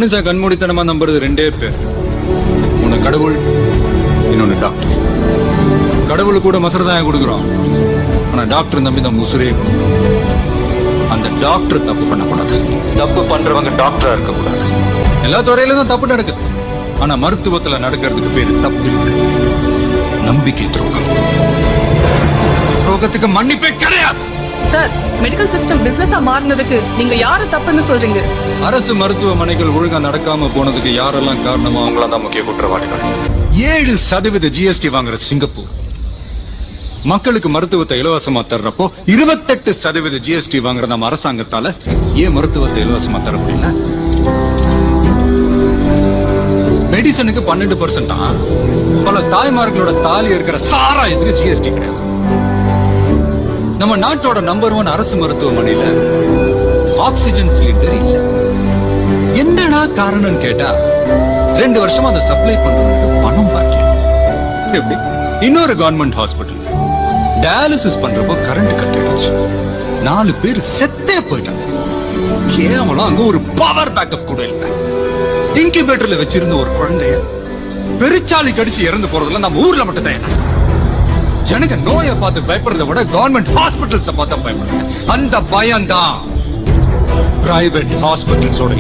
மனுஷன் கண்மூடித்தனமா நம்புறது ரெண்டே பேர், ஒன்னு கடவுள், இன்னொன்னு டாக்டர். கடவுள் கூட மசரதாயம் கொடுக்குறோம், ஆனா டாக்டர் நம்பி நம்ம உசுரே கொடுக்கும். அந்த டாக்டர் தப்பு பண்ணக்கூடாது, தப்பு பண்றவங்க டாக்டரா இருக்கக்கூடாது. எல்லா துறையிலும் தான் தப்பு நடக்குது, ஆனா மருத்துவத்துல நடக்கிறதுக்கு பேரு தப்பு இல்லை, நம்பிக்கை துரோகம். துரோகத்துக்கு மன்னிப்பே கிடையாது. சார், மெடிக்கல் சிஸ்டம் பிசினஸா மாறினதுக்கு நீங்க யாரு தப்புன்னு சொல்றீங்க? அரசு மருத்துவமனைகள் ஒழுங்கா நடக்காம போனதுக்கு யாரெல்லாம் காரணமோ அவங்களா தான் முக்கிய குற்றவாளிகள். 7% GST வாங்குற சிங்கப்பூர் மக்களுக்கு மருத்துவத்தை இலவசமா தர்றப்போ 28% GST வாங்குற நம்ம அரசாங்கத்தால ஏன் மருத்துவத்தை இலவசமா தர முடியல? மெடிசனுக்கு 12% தான். பல தாய்மார்களோட தாலி இருக்கிற சாராயத்துக்கு GST கிடையாது. நம்ம நாட்டோட நம்பர் 1 அரசு மருத்துவமனையில ஆக்சிஜன் சிலிண்டர் இல்ல. என்னடா காரணம் கேட்டா 2 வருஷமா அதை சப்ளை பண்றதுக்கு பணம் பாக்கி. எப்படி? இன்னொரு கவர்மெண்ட் ஹாஸ்பிட்டல் டயாலிசிஸ் பண்றப்போ கரண்ட் கட் ஆயிடுச்சு, 4 பேர் செத்தே போயிட்டாங்க. கேவலம் அங்க ஒரு பவர் பேக்கப் கூட இல்ல. இன்குபேட்டர்ல வச்சிருந்த ஒரு குழந்தைய பெருச்சாலி கடிச்சு இறந்து போறதுல நம்ம ஊர்ல மட்டும் தான். ஜனங்க நோயை பார்த்து பயப்படுறதை விட கவர்மெண்ட் ஹாஸ்பிட்டல்ஸ் பார்த்து பயப்படுறாங்க. அந்த பயம் தான் பிரைவேட் ஹாஸ்பிட்டல்ஸோட